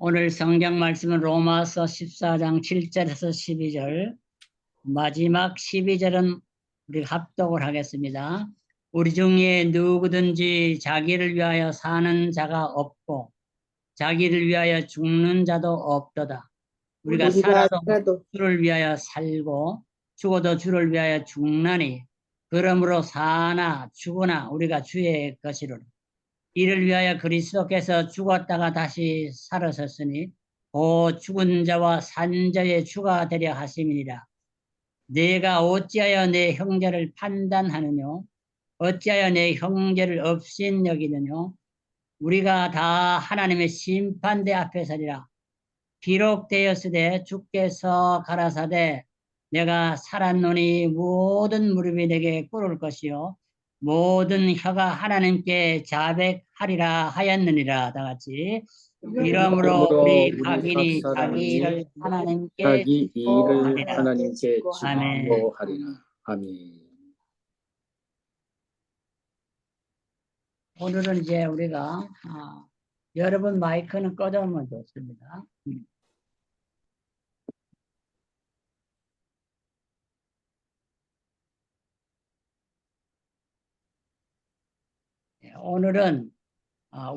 오늘 성경 말씀은 로마서 14장 7절에서 12절, 마지막 12절은 우리가 합독을 하겠습니다. 우리 중에 누구든지 자기를 위하여 사는 자가 없고 자기를 위하여 죽는 자도 없도다. 우리가 살아도 주를 위하여 살고 죽어도 주를 위하여 죽나니 그러므로 사나 죽으나 우리가 주의 것이로라. 이를 위하여 그리스도께서 죽었다가 다시 살아섰으니 곧 죽은 자와 산 자의 주가 되려 하심이니라. 내가 어찌하여 내 형제를 판단하느뇨? 어찌하여 내 형제를 없인 여기느뇨? 우리가 다 하나님의 심판대 앞에 서리라. 기록되었으되 주께서 가라사대 내가 살았노니 모든 무릎이 내게 꿇을 것이요 모든 혀가 하나님께 자백하리라 하였느니라. 다 같이. 이러므로 우리 각인이 자기 일을 하나님께 자기 일을 하리라. 하나님께 아멘. 증거하리라. 아멘. 오늘은 이제 우리가 여러분 마이크는 꺼져면 좋습니다. 오늘은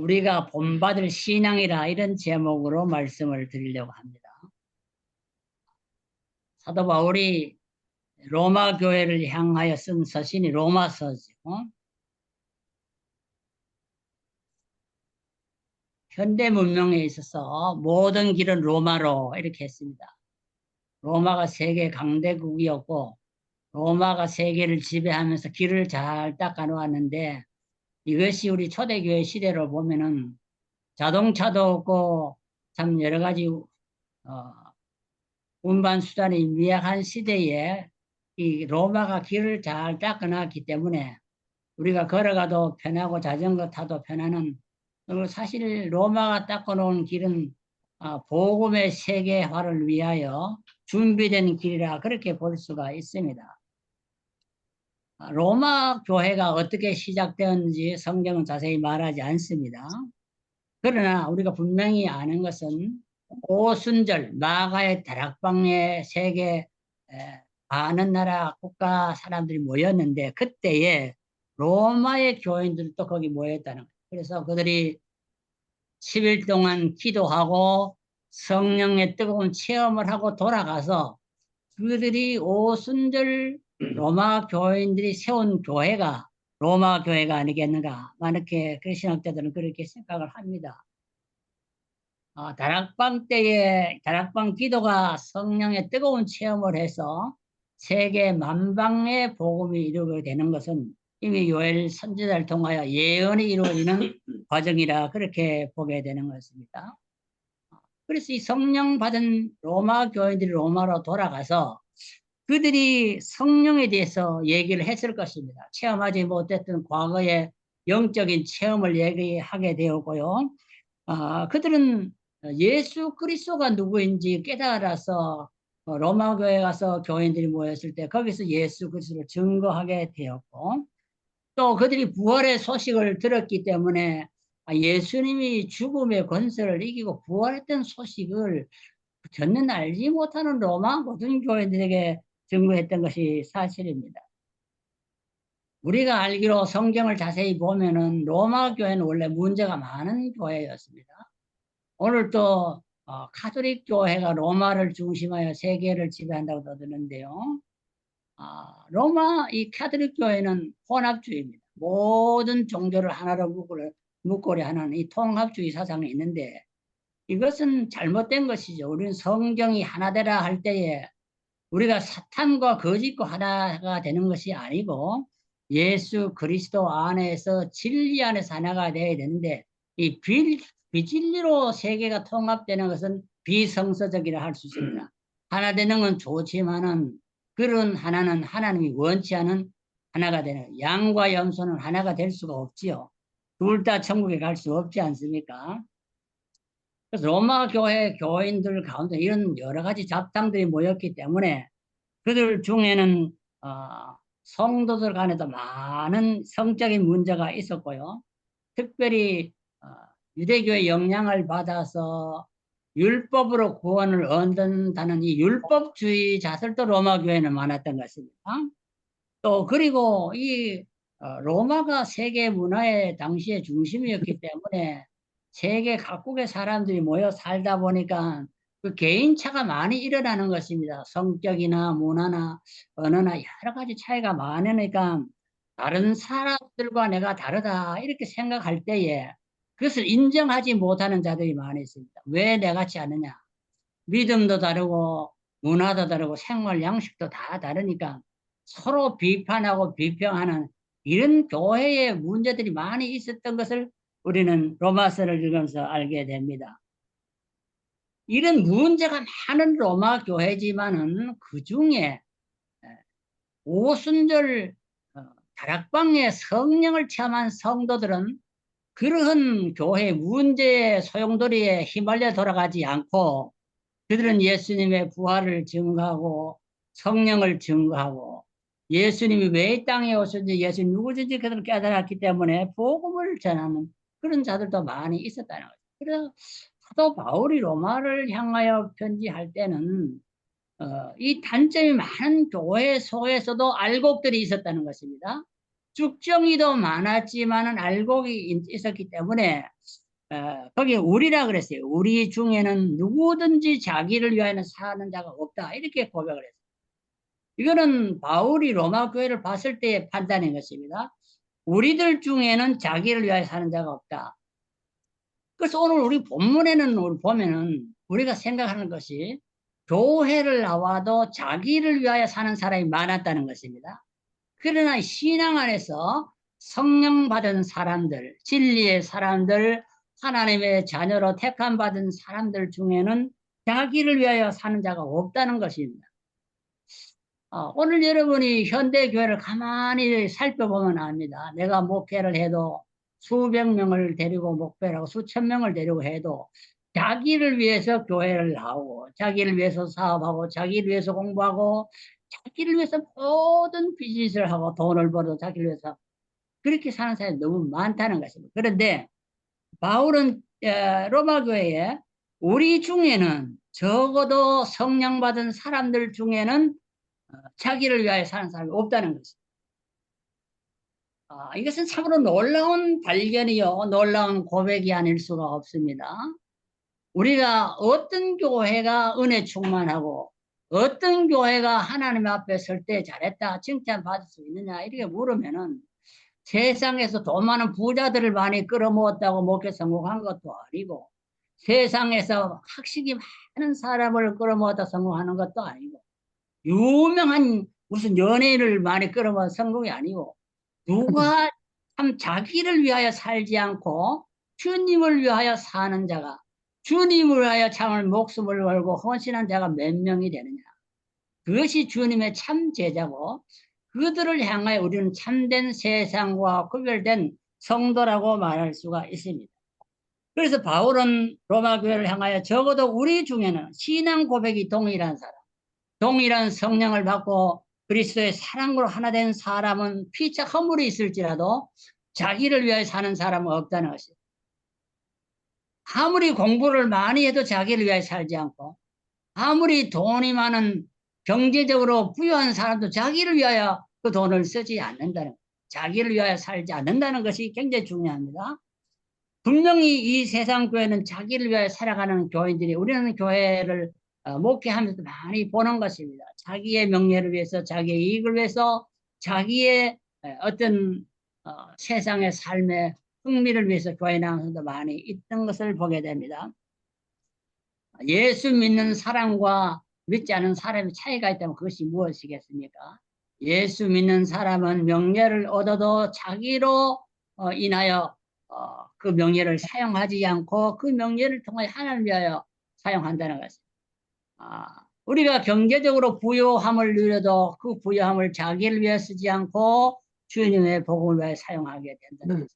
우리가 본받을 신앙이라 이런 제목으로 말씀을 드리려고 합니다. 사도 바울이 로마 교회를 향하여 쓴 서신이 로마서죠. 현대 문명에 있어서 모든 길은 로마로 이렇게 했습니다. 로마가 세계 강대국이었고 로마가 세계를 지배하면서 길을 잘 닦아 놓았는데 이것이 우리 초대교회 시대로 보면은 자동차도 없고 참 여러 가지 운반 수단이 미약한 시대에 이 로마가 길을 잘 닦아놨기 때문에 우리가 걸어가도 편하고 자전거 타도 편하는, 사실 로마가 닦아놓은 길은 복음의 세계화를 위하여 준비된 길이라 그렇게 볼 수가 있습니다. 로마 교회가 어떻게 시작되었는지 성경은 자세히 말하지 않습니다. 그러나 우리가 분명히 아는 것은 오순절 마가의 다락방에 세계 많은 나라 국가 사람들이 모였는데 그때에 로마의 교인들도 거기 모였다는 거예요. 그래서 그들이 10일 동안 기도하고 성령의 뜨거운 체험을 하고 돌아가서 그들이 오순절 로마 교인들이 세운 교회가 로마 교회가 아니겠는가, 이렇게 그 신학자들은 그렇게 생각을 합니다. 다락방 때에 다락방 기도가 성령의 뜨거운 체험을 해서 세계 만방의 복음이 이루게 되는 것은 이미 요엘 선지자를 통하여 예언이 이루어지는 과정이라 그렇게 보게 되는 것입니다. 그래서 이 성령 받은 로마 교인들이 로마로 돌아가서 그들이 성령에 대해서 얘기를 했을 것입니다. 체험하지 못했던 과거의 영적인 체험을 얘기하게 되었고요. 그들은 예수 그리스도가 누구인지 깨달아서 로마 교회에 가서 교인들이 모였을 때 거기서 예수 그리스도를 증거하게 되었고, 또 그들이 부활의 소식을 들었기 때문에 예수님이 죽음의 권세를 이기고 부활했던 소식을 전혀 알지 못하는 로마 모든 교인들에게 증거했던 것이 사실입니다. 우리가 알기로 성경을 자세히 보면은 로마 교회는 원래 문제가 많은 교회였습니다. 오늘 또 카톨릭 교회가 로마를 중심하여 세계를 지배한다고 들었는데요. 로마 이 카톨릭 교회는 혼합주의입니다. 모든 종교를 하나로 묶으려 하는 이 통합주의 사상이 있는데 이것은 잘못된 것이죠. 우리는 성경이 하나되라 할 때에 우리가 사탄과 거짓과 하나가 되는 것이 아니고 예수 그리스도 안에서 진리 안에서 하나가 되어야 되는데 이 비진리로 세계가 통합되는 것은 비성서적이라 할 수 있습니다. 하나 되는 건 좋지만은 그런 하나는 하나님이 원치 않은 하나가 되는, 양과 염소는 하나가 될 수가 없지요. 둘 다 천국에 갈 수 없지 않습니까? 그래서 로마 교회 교인들 가운데 이런 여러 가지 잡탕들이 모였기 때문에 그들 중에는 성도들 간에도 많은 성적인 문제가 있었고요. 특별히 유대교의 영향을 받아서 율법으로 구원을 얻는다는 이 율법주의 자설도 로마 교회는 많았던 것 같습니다. 또 그리고 이 로마가 세계 문화의 당시의 중심이었기 때문에 세계 각국의 사람들이 모여 살다 보니까 그 개인차가 많이 일어나는 것입니다. 성격이나 문화나 언어나 여러 가지 차이가 많으니까 다른 사람들과 내가 다르다 이렇게 생각할 때에 그것을 인정하지 못하는 자들이 많이 있습니다. 왜 내같이 않느냐? 믿음도 다르고 문화도 다르고 생활 양식도 다 다르니까 서로 비판하고 비평하는 이런 교회의 문제들이 많이 있었던 것을 우리는 로마서를 읽으면서 알게 됩니다. 이런 문제가 많은 로마 교회지만은 그 중에 오순절 다락방의 성령을 체험한 성도들은 그러한 교회 문제의 소용돌이에 휘말려 돌아가지 않고 그들은 예수님의 부활을 증거하고 성령을 증거하고 예수님이 왜 이 땅에 오셨는지 예수님 누구든지 그들을 깨달았기 때문에 복음을 전하는 그런 자들도 많이 있었다는 거죠. 그래서 사도 바울이 로마를 향하여 편지할 때는 이 단점이 많은 교회 속에서도 알곡들이 있었다는 것입니다. 쭉정이도 많았지만은 알곡이 있었기 때문에 거기 우리라 그랬어요. 우리 중에는 누구든지 자기를 위하여 사는 자가 없다. 이렇게 고백을 했어요. 이거는 바울이 로마 교회를 봤을 때의 판단인 것입니다. 우리들 중에는 자기를 위하여 사는 자가 없다. 그래서 오늘 우리 본문에는 우리 보면은 우리가 생각하는 것이 교회를 나와도 자기를 위하여 사는 사람이 많았다는 것입니다. 그러나 신앙 안에서 성령 받은 사람들, 진리의 사람들, 하나님의 자녀로 택함 받은 사람들 중에는 자기를 위하여 사는 자가 없다는 것입니다. 오늘 여러분이 현대교회를 가만히 살펴보면 압니다. 내가 목회를 해도 수백 명을 데리고 목회를 하고 수천 명을 데리고 해도 자기를 위해서 교회를 나오고 자기를 위해서 사업하고 자기를 위해서 공부하고 자기를 위해서 모든 비즈니스를 하고 돈을 벌어 자기를 위해서 그렇게 사는 사람이 너무 많다는 것입니다. 그런데 바울은 로마 교회에 우리 중에는 적어도 성령 받은 사람들 중에는 자기를 위하여 사는 사람이 없다는 것입니다. 이것은 참으로 놀라운 발견이요, 놀라운 고백이 아닐 수가 없습니다. 우리가 어떤 교회가 은혜 충만하고 어떤 교회가 하나님 앞에 설 때 잘했다, 칭찬받을 수 있느냐 이렇게 물으면은 세상에서 돈 많은 부자들을 많이 끌어모았다고 목회 성공한 것도 아니고 세상에서 학식이 많은 사람을 끌어모았다 성공하는 것도 아니고 유명한 무슨 연예인을 많이 끌어모아 성공이 아니고 누가 참 자기를 위하여 살지 않고 주님을 위하여 사는 자가 주님을 위하여 참을 목숨을 걸고 헌신한 자가 몇 명이 되느냐. 그것이 주님의 참 제자고 그들을 향하여 우리는 참된 세상과 구별된 성도라고 말할 수가 있습니다. 그래서 바울은 로마 교회를 향하여 적어도 우리 중에는 신앙 고백이 동일한 사람, 동일한 성령을 받고 그리스도의 사랑으로 하나 된 사람은 피차 허물이 있을지라도 자기를 위하여 사는 사람은 없다는 것이에요. 아무리 공부를 많이 해도 자기를 위하여 살지 않고 아무리 돈이 많은 경제적으로 부유한 사람도 자기를 위하여 그 돈을 쓰지 않는다는, 자기를 위하여 살지 않는다는 것이 굉장히 중요합니다. 분명히 이 세상 교회는 자기를 위하여 살아가는 교인들이 우리는 교회를 목회하면서 많이 보는 것입니다. 자기의 명예를 위해서, 자기의 이익을 위해서, 자기의 어떤 세상의 삶의 흥미를 위해서 교회 나가서도 많이 있던 것을 보게 됩니다. 예수 믿는 사람과 믿지 않은 사람의 차이가 있다면 그것이 무엇이겠습니까? 예수 믿는 사람은 명예를 얻어도 자기로 인하여 그 명예를 사용하지 않고 그 명예를 통해 하나님을 위하여 사용한다는 것입니다. 우리가 경제적으로 부유함을 누려도 그 부유함을 자기를 위해 쓰지 않고 주님의 복음을 위해 사용하게 된다는 것입니다.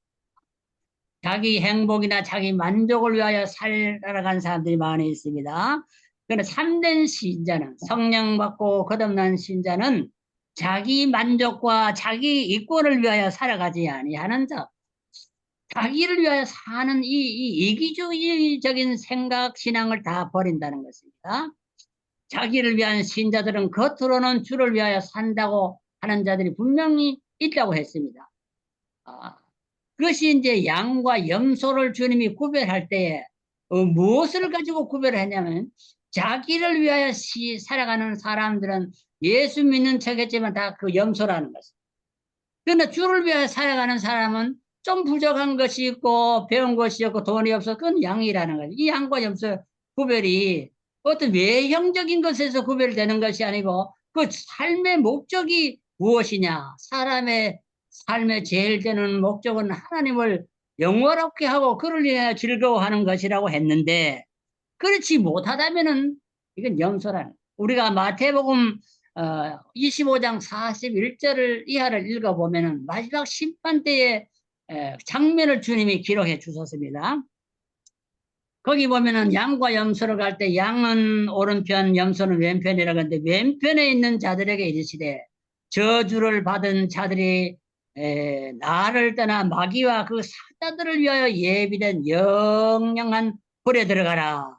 자기 행복이나 자기 만족을 위하여 살아간 사람들이 많이 있습니다. 그러나 참된 신자는 성령 받고 거듭난 신자는 자기 만족과 자기 이권을 위하여 살아가지 아니하는 자. 자기를 위하여 사는 이 이기주의적인 생각, 신앙을 다 버린다는 것입니다. 자기를 위한 신자들은 겉으로는 주를 위하여 산다고 하는 자들이 분명히 있다고 했습니다. 그것이 이제 양과 염소를 주님이 구별할 때에 무엇을 가지고 구별을 했냐면 자기를 위하여 살아가는 사람들은 예수 믿는 척했지만 다 그 염소라는 것입니다. 그러나 주를 위하여 살아가는 사람은 좀 부족한 것이 있고 배운 것이 없고 돈이 없어 그건 양이라는 거죠. 이 양과 염소 구별이 어떤 외형적인 것에서 구별되는 것이 아니고 그 삶의 목적이 무엇이냐. 사람의 삶의 제일 되는 목적은 하나님을 영원롭게 하고 그를 위하여 즐거워하는 것이라고 했는데 그렇지 못하다면은 이건 염소라는 우리가 마태복음 25장 41절을 이하를 읽어보면은 마지막 심판 때의 장면을 주님이 기록해 주셨습니다. 거기 보면은 양과 염소를 갈 때 양은 오른편, 염소는 왼편이라고 하는데 왼편에 있는 자들에게 이르시되 저주를 받은 자들이 나를 떠나 마귀와 그 사자들을 위하여 예비된 영영한 불에 들어가라.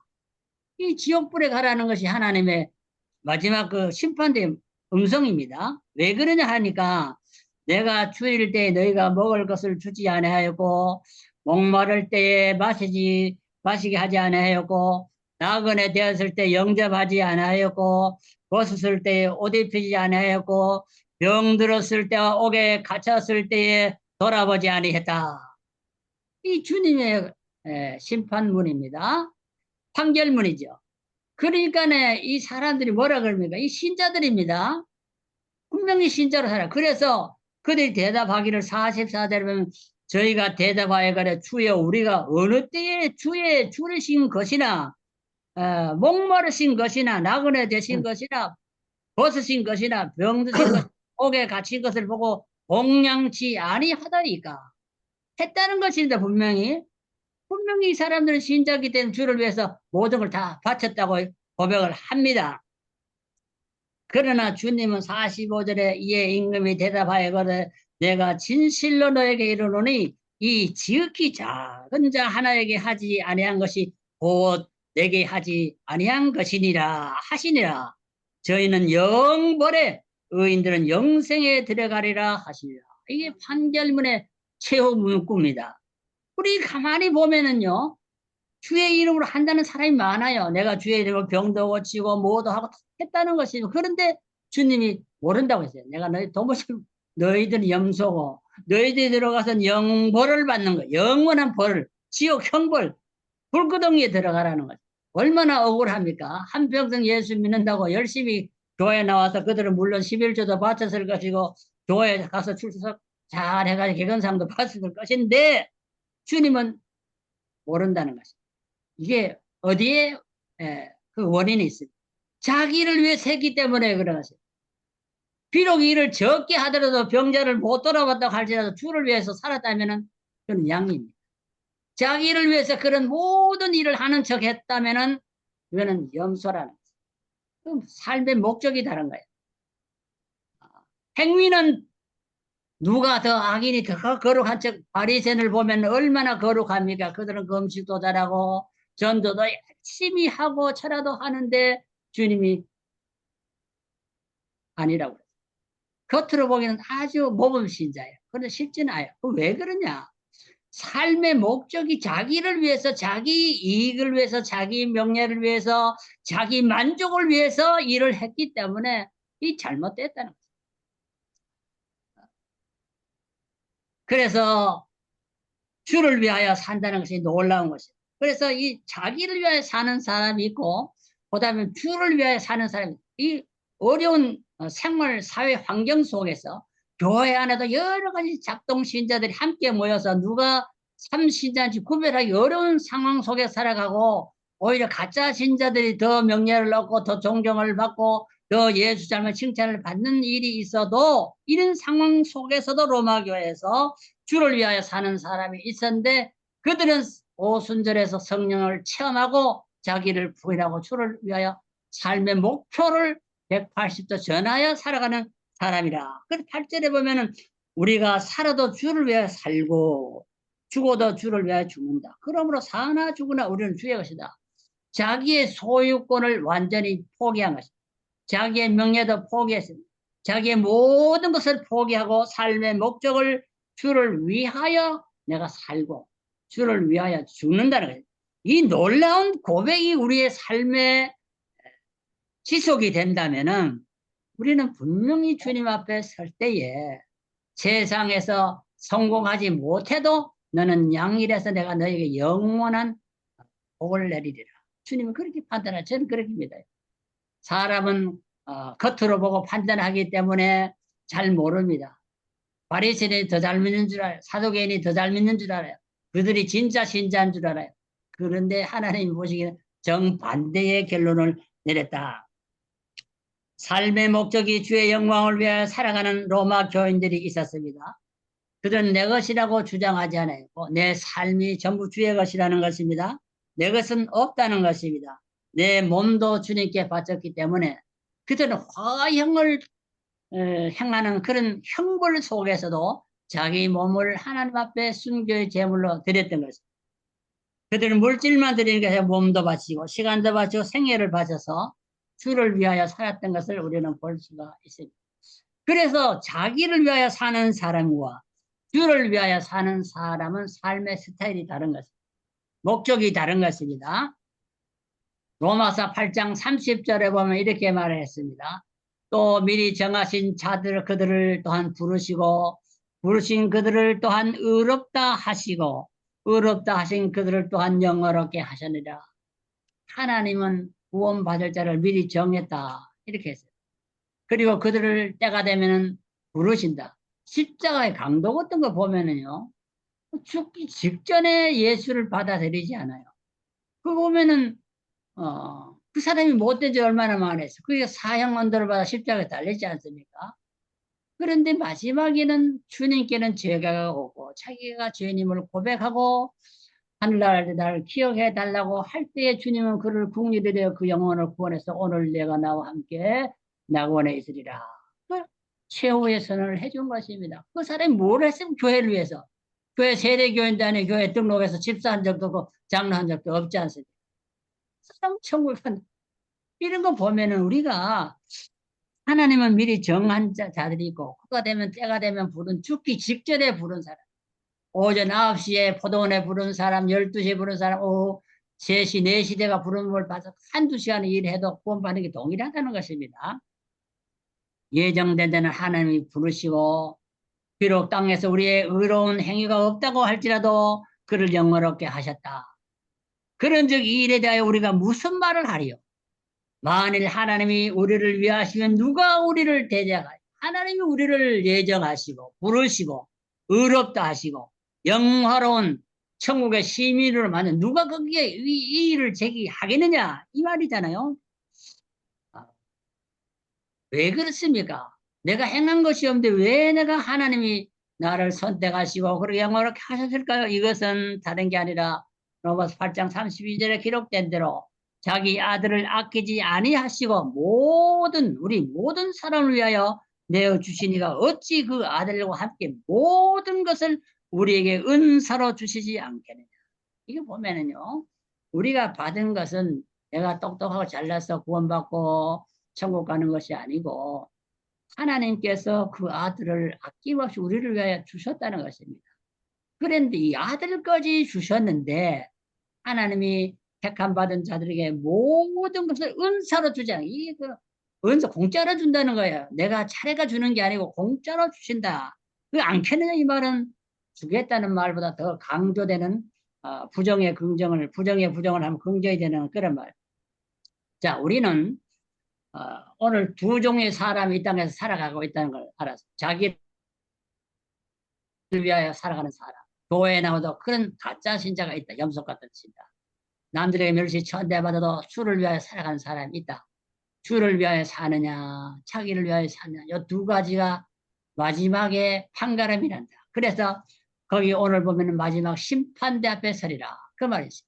이 지옥불에 가라는 것이 하나님의 마지막 그 심판대의 음성입니다. 왜 그러냐 하니까 내가 주일 때 너희가 먹을 것을 주지 아니하였고 목마를 때에 마시게 하지 아니하였고 나그네 되었을 때 영접하지 아니하였고 벗었을 때에 옷 입히지 아니하였고 병들었을 때와 옥에 갇혔을 때에 돌아보지 아니했다. 이 주님의 심판문입니다. 판결문이죠. 그러니까 이 사람들이 뭐라 그럽니까? 이 신자들입니다. 분명히 신자로 살아. 그래서 그들이 대답하기를 44절에 보면 저희가 대답하여 가래 주여 우리가 어느 때에 주의 줄이신 것이나 목마르신 것이나 나그네 되신 것이나 벗으신 것이나 병드신 것 옥에 갇힌 것을 보고 공양치 아니하다니까 했다는 것인데 분명히 이 사람들은 신자기 때문에 주를 위해서 모든 걸 다 바쳤다고 고백을 합니다. 그러나 주님은 45절에 이에 임금이 대답하여 거되 내가 진실로 너에게 이르노니 이 지극히 작은 자 하나에게 하지 아니한 것이 곧 내게 하지 아니한 것이니라 하시니라. 저희는 영벌에 의인들은 영생에 들어가리라 하시니라. 이게 판결문의 최후 문구입니다. 우리 가만히 보면은요. 주의 이름으로 한다는 사람이 많아요. 내가 주의 이름으로 병도 고치고 뭐도 하고 했다는 것이. 그런데 주님이 모른다고 했어요. 내가 너희들은 염소고 너희들이 들어가서 영벌을 받는 거. 영원한 벌, 지옥 형벌, 불구덩이에 들어가라는 거죠. 얼마나 억울합니까? 한평생 예수 믿는다고 열심히 교회 나와서 그들은 물론 11조도 바쳤을 것이고 교회에 가서 출석 잘 해가지고 개근상도 받았을 것인데 주님은 모른다는 것이죠. 이게 어디에 그 원인이 있습니다. 자기를 위해 샜기 때문에 그런 것이에요. 비록 일을 적게 하더라도 병자를 못 돌아봤다고 할지라도 주를 위해서 살았다면 그건 양입니다. 자기를 위해서 그런 모든 일을 하는 척 했다면 이거는 염소라는 거예요. 삶의 목적이 다른 거예요. 행위는 누가 더 악인이 더 거룩한 척 바리새인을 보면 얼마나 거룩합니까? 그들은 금식도 잘하고 전도도 열심히 하고 철야도 하는데 주님이 아니라고 그래요. 겉으로 보기에는 아주 모범신자예요. 그런데 실제는 아니에요. 왜 그러냐? 삶의 목적이 자기를 위해서, 자기 이익을 위해서, 자기 명예를 위해서, 자기 만족을 위해서 일을 했기 때문에 이 잘못됐다는 거죠. 그래서 주를 위하여 산다는 것이 놀라운 것이에요. 그래서 이 자기를 위하여 사는 사람이 있고 그다음에 주를 위하여 사는 사람이 이 어려운 생활 사회 환경 속에서 교회 안에도 여러 가지 작동 신자들이 함께 모여서 누가 참 신자인지 구별하기 어려운 상황 속에 살아가고 오히려 가짜 신자들이 더 명예를 얻고 더 존경을 받고 더 예수 잘못 칭찬을 받는 일이 있어도 이런 상황 속에서도 로마 교회에서 주를 위하여 사는 사람이 있었는데 그들은 오순절에서 성령을 체험하고 자기를 부인하고 주를 위하여 삶의 목표를 180도 전하여 살아가는 사람이라. 그래서 8절에 보면은 우리가 살아도 주를 위하여 살고 죽어도 주를 위하여 죽는다. 그러므로 사나 죽으나 우리는 주의 것이다. 자기의 소유권을 완전히 포기한 것이다. 자기의 명예도 포기했습니다. 자기의 모든 것을 포기하고 삶의 목적을 주를 위하여 내가 살고 주를 위하여 죽는다는 거예요. 이 놀라운 고백이 우리의 삶의 지속이 된다면은 우리는 분명히 주님 앞에 설 때에 세상에서 성공하지 못해도 너는 양일에서 내가 너에게 영원한 복을 내리리라. 주님은 그렇게 판단하죠. 저는 그렇게 믿어요. 사람은 겉으로 보고 판단하기 때문에 잘 모릅니다. 바리새인이 더 잘 믿는 줄 알아요. 사도개인이 더 잘 믿는 줄 알아요. 그들이 진짜 신자인 줄 알아요. 그런데 하나님이 보시기에는 정반대의 결론을 내렸다. 삶의 목적이 주의 영광을 위하여 살아가는 로마 교인들이 있었습니다. 그들은 내 것이라고 주장하지 않아요. 내 삶이 전부 주의 것이라는 것입니다. 내 것은 없다는 것입니다. 내 몸도 주님께 바쳤기 때문에 그들은 화형을 행하는 그런 형벌 속에서도 자기 몸을 하나님 앞에 순교의 제물로 드렸던 것입니다. 그들은 물질만 드리는 게 몸도 바치고 시간도 바치고 생애를 바쳐서 주를 위하여 살았던 것을 우리는 볼 수가 있습니다. 그래서 자기를 위하여 사는 사람과 주를 위하여 사는 사람은 삶의 스타일이 다른 것입니다. 목적이 다른 것입니다. 로마서 8장 30절에 보면 이렇게 말을 했습니다. 또 미리 정하신 자들 그들을 또한 부르시고 부르신 그들을 또한 의롭다 하시고 의롭다 하신 그들을 또한 영어롭게 하셨느니라. 하나님은 구원받을 자를 미리 정했다. 이렇게 했어요. 그리고 그들을 때가 되면은 부르신다. 십자가의 강도 같은 거 보면은요. 죽기 직전에 예수를 받아들이지 않아요. 그 보면은 그 사람이 못된 지 얼마나 많았어. 그게 사형 언도를 받아 십자가에 달리지 않습니까? 그런데 마지막에는 주님께는 죄가 오고 자기가 죄인임을 고백하고 하늘날 나를 기억해 달라고 할 때에 주님은 그를 국리를 되어 그 영혼을 구원해서 오늘 내가 나와 함께 낙원에 있으리라. 그 최후의 선언을 해준 것입니다. 그 사람이 뭘 했으면 교회를 위해서. 교회 세대교인단에 교회 등록해서 집사한 적도 없고 장로한 적도 없지 않습니까? 사람 천국에 간 이런 거 보면은 우리가 하나님은 미리 정한 자들이 있고 그가 되면 때가 되면 부른 죽기 직전에 부른 사람. 오전 9시에 포도원에 부른 사람, 12시에 부른 사람, 오후 3시, 4시 대가 부름을 받아서 한두 시간을 일해도 구원받는 게 동일하다는 것입니다. 예정된 데는 하나님이 부르시고 비록 땅에서 우리의 의로운 행위가 없다고 할지라도 그를 영원롭게 하셨다. 그런즉 이 일에 대하여 우리가 무슨 말을 하리요? 만일 하나님이 우리를 위하시면 누가 우리를 대적하요? 하나님이 우리를 예정하시고 부르시고 의롭다 하시고 영화로운 천국의 시민으로 만든 누가 거기에 이 일을 제기하겠느냐 이 말이잖아요. 왜 그렇습니까? 내가 행한 것이 없는데 왜 내가 하나님이 나를 선택하시고 그렇게 영원롭게 하셨을까요? 이것은 다른 게 아니라 로마서 8장 32절에 기록된 대로 자기 아들을 아끼지 아니하시고 우리 모든 사람을 위하여 내어 주시니가 어찌 그 아들과 함께 모든 것을 우리에게 은사로 주시지 않겠느냐. 이거 보면은요. 우리가 받은 것은 내가 똑똑하고 잘나서 구원받고 천국 가는 것이 아니고 하나님께서 그 아들을 아낌없이 우리를 위하여 주셨다는 것입니다. 그런데 이 아들까지 주셨는데 하나님이 택함 받은 자들에게 모든 것을 은사로 주지 않아요. 이게 은사 공짜로 준다는 거예요. 내가 차례가 주는 게 아니고 공짜로 주신다. 그 않겠느냐 이 말은 주겠다는 말보다 더 강조되는 부정의 부정을 하면 긍정이 되는 그런 말. 자, 우리는 오늘 두 종의 사람이 이 땅에서 살아가고 있다는 걸 알았어. 자기를 위하여 살아가는 사람. 교회에 나와도 그런 가짜 신자가 있다. 염소 같은 신자. 남들에게 멸시 천대받아도 주를 위하여 살아가는 사람이 있다. 주를 위하여 사느냐, 자기를 위하여 사느냐. 이 두 가지가 마지막에 판가름이 난다. 그래서 거기 오늘 보면 마지막 심판대 앞에 서리라. 그 말이지.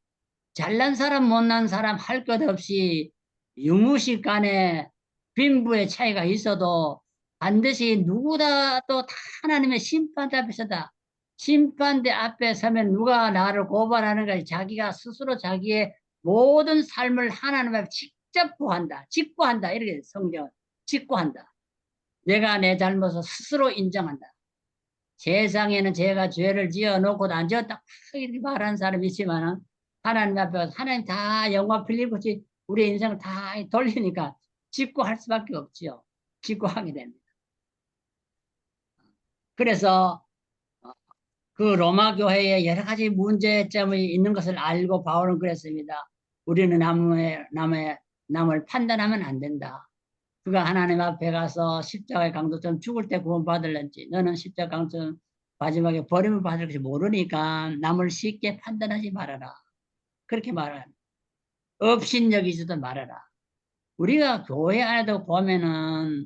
잘난 사람, 못난 사람 할 것 없이 유무식 간에 빈부의 차이가 있어도 반드시 누구다 또 하나님의 심판대 앞에 서다. 심판대 앞에 서면 누가 나를 고발하는가? 자기가 스스로 자기의 모든 삶을 하나님 앞에 직접 구한다. 직구한다. 이렇게 성경 직구한다. 내가 내 잘못을 스스로 인정한다. 세상에는 제가 죄를 지어 놓고도 안 지었다. 이렇게 말하는 사람이 있지만은 하나님 앞에 하나님 다 영광 빌리고지 우리 인생을 다 돌리니까 직구할 수밖에 없지요. 직구하게 됩니다. 그래서 그 로마 교회에 여러 가지 문제점이 있는 것을 알고 바울은 그랬습니다. 우리는 남을 판단하면 안 된다. 그가 하나님 앞에 가서 십자가의 강도처럼 죽을 때 구원받을는지 너는 십자가 강도처럼 마지막에 버림을 받을 것이 모르니까 남을 쉽게 판단하지 말아라. 그렇게 말하라. 업신여기지도 말아라. 우리가 교회 안에도 보면은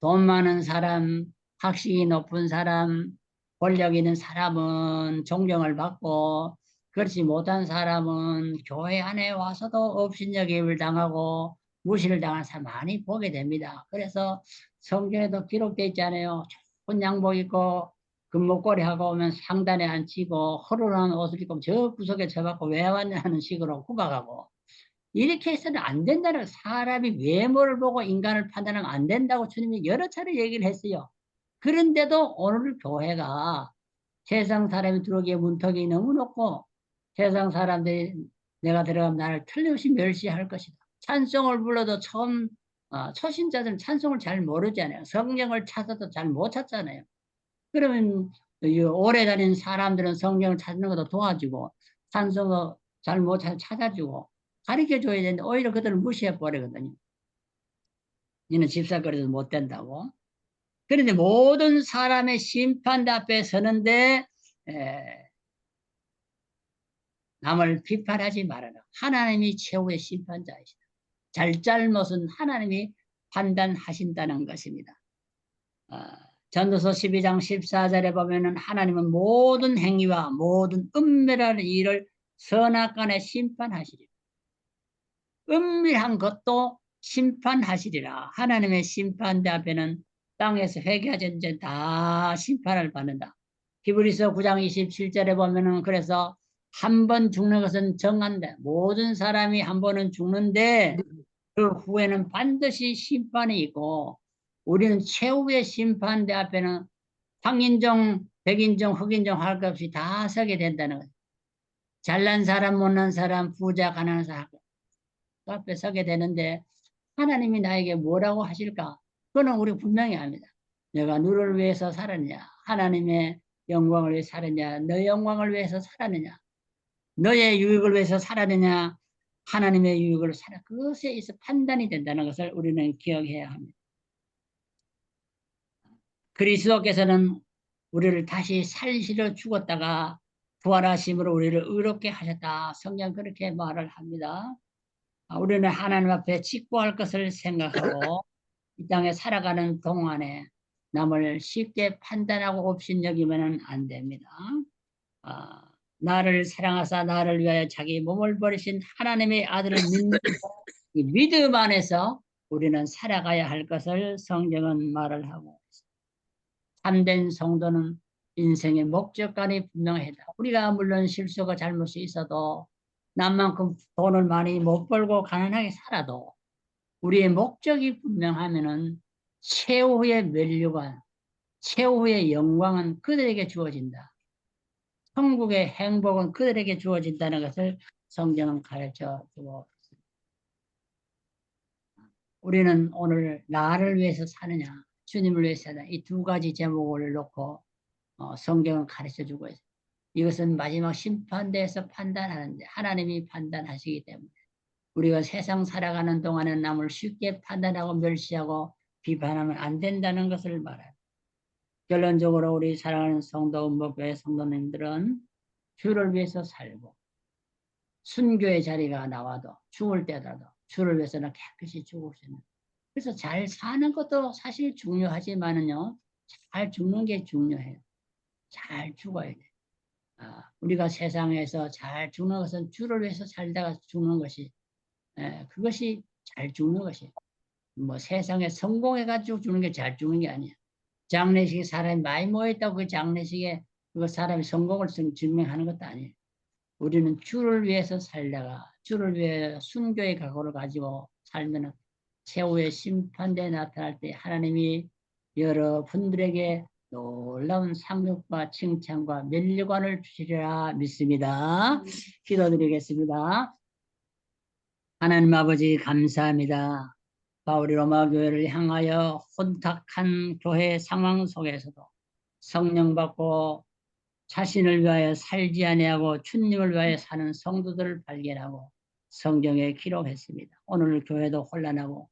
돈 많은 사람, 학식이 높은 사람, 권력 있는 사람은 존경을 받고 그렇지 못한 사람은 교회 안에 와서도 업신여김을 당하고 무시를 당하는 사람 많이 보게 됩니다. 그래서 성경에도 기록되어 있잖아요. 좋은 양복 입고 금목걸이 하고 오면 상단에 앉히고 허름한 옷을 입고 저 구석에 처박고 왜 왔냐 하는 식으로 구박하고 이렇게 해서는 안 된다는 사람이 외모를 보고 인간을 판단하면 안 된다고 주님이 여러 차례 얘기를 했어요. 그런데도 오늘 교회가 세상 사람이 들어오기에 문턱이 너무 높고 세상 사람들이 내가 들어가면 나를 틀림없이 멸시할 것이다. 찬송을 불러도 초신자들은 찬송을 잘 모르잖아요. 성경을 찾아도 잘 못 찾잖아요. 그러면 이 오래 다닌 사람들은 성경을 찾는 것도 도와주고 찬송도 잘 못 찾아주고 가르쳐 줘야 되는데 오히려 그들을 무시해 버리거든요. 니는 집사거리도 못 된다고. 그런데 모든 사람의 심판 앞에 서는데 남을 비판하지 말아라. 하나님이 최후의 심판자이시다. 잘잘못은 하나님이 판단하신다는 것입니다. 전도서 12장 14절에 보면은 하나님은 모든 행위와 모든 은밀한 일을 선악간에 심판하시리라. 은밀한 것도 심판하시리라. 하나님의 심판대 앞에는 땅에서 회개하지 이제 다 심판을 받는다. 히브리서 9장 27절에 보면은 그래서 한 번 죽는 것은 정한다. 모든 사람이 한 번은 죽는데 그 후에는 반드시 심판이 있고 우리는 최후의 심판대 앞에는 황인종, 백인종, 흑인종 할 것 없이 다 서게 된다는 거죠. 잘난 사람, 못난 사람, 부자, 가난한 사람 그 앞에 서게 되는데 하나님이 나에게 뭐라고 하실까? 그거는 우리 분명히 압니다. 내가 누를 위해서 살았냐? 하나님의 영광을 위해 살았냐? 너 영광을 위해서 살았느냐? 너의 유익을 위해서 살았느냐? 하나님의 유익을 살아. 그것에 있어 판단이 된다는 것을 우리는 기억해야 합니다. 그리스도께서는 우리를 다시 살리시려 죽었다가 부활하심으로 우리를 의롭게 하셨다. 성경 그렇게 말을 합니다. 우리는 하나님 앞에 직구할 것을 생각하고 이 땅에 살아가는 동안에 남을 쉽게 판단하고 업신여기면 안 됩니다. 나를 사랑하사 나를 위하여 자기 몸을 버리신 하나님의 아들을 믿는 이 믿음 안에서 우리는 살아가야 할 것을 성경은 말을 하고 있습니다. 참된 성도는 인생의 목적관이 분명하다. 우리가 물론 실수가 잘못이 있어도 남만큼 돈을 많이 못 벌고 가난하게 살아도 우리의 목적이 분명하면은 최후의 멸류관, 최후의 영광은 그들에게 주어진다. 천국의 행복은 그들에게 주어진다는 것을 성경은 가르쳐 주고 있습니다. 우리는 오늘 나를 위해서 사느냐, 주님을 위해서 사느냐, 이 두 가지 제목을 놓고 성경은 가르쳐 주고 있습니다. 이것은 마지막 심판대에서 판단하는데 하나님이 판단하시기 때문에 우리가 세상 살아가는 동안에 남을 쉽게 판단하고 멸시하고 비판하면 안 된다는 것을 말합니다. 결론적으로 우리 사랑하는 성도, 목교회 성도님들은 주를 위해서 살고 순교의 자리가 나와도 죽을 때라도 주를 위해서는 깨끗이 죽을 수 있는. 그래서 잘 사는 것도 사실 중요하지만은요, 잘 죽는 게 중요해요. 잘 죽어야 돼. 우리가 세상에서 잘 죽는 것은 주를 위해서 살다가 죽는 것이, 그것이 잘 죽는 것이에요. 뭐 세상에 성공해가지고 죽는 게 잘 죽는 게 아니야. 장례식에 사람이 많이 모여있다고 그 장례식에 그거 사람이 성공을 증명하는 것도 아니에요. 우리는 주를 위해서 살다가 주를 위해 순교의 각오를 가지고 살면 최후의 심판대에 나타날 때 하나님이 여러분들에게 놀라운 상급과 칭찬과 면류관을 주시리라 믿습니다. 기도드리겠습니다. 하나님 아버지 감사합니다. 바울이 로마 교회를 향하여 혼탁한 교회 상황 속에서도 성령 받고 자신을 위하여 살지 아니하고 주님을 위하여 사는 성도들을 발견하고 성경에 기록했습니다. 오늘 교회도 혼란하고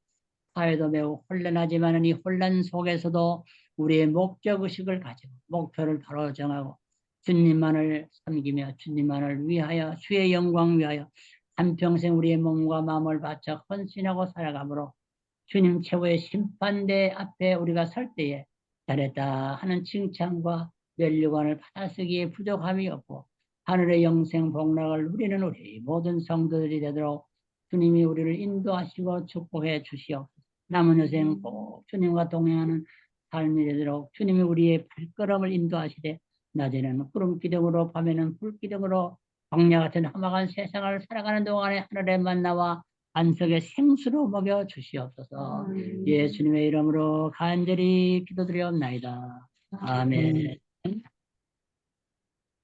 사회도 매우 혼란하지만 이 혼란 속에서도 우리의 목적의식을 가지고 목표를 바로 정하고 주님만을 섬기며 주님만을 위하여 주의 영광 위하여 한평생 우리의 몸과 마음을 바쳐 헌신하고 살아가므로 주님 최후의 심판대 앞에 우리가 설 때에 잘했다 하는 칭찬과 면류관을 받아쓰기에 부족함이 없고 하늘의 영생 복락을 누리는 우리 모든 성도들이 되도록 주님이 우리를 인도하시고 축복해 주시옵소서. 남은 여생 꼭 주님과 동행하는 삶이 되도록 주님이 우리의 발걸음을 인도하시되 낮에는 구름 기둥으로 밤에는 불 기둥으로 광야 같은 험악한 세상을 살아가는 동안에 하늘의 만나와 안석의 생수로 먹여 주시옵소서. 예수님의 이름으로 간절히 기도드리옵나이다. 아멘.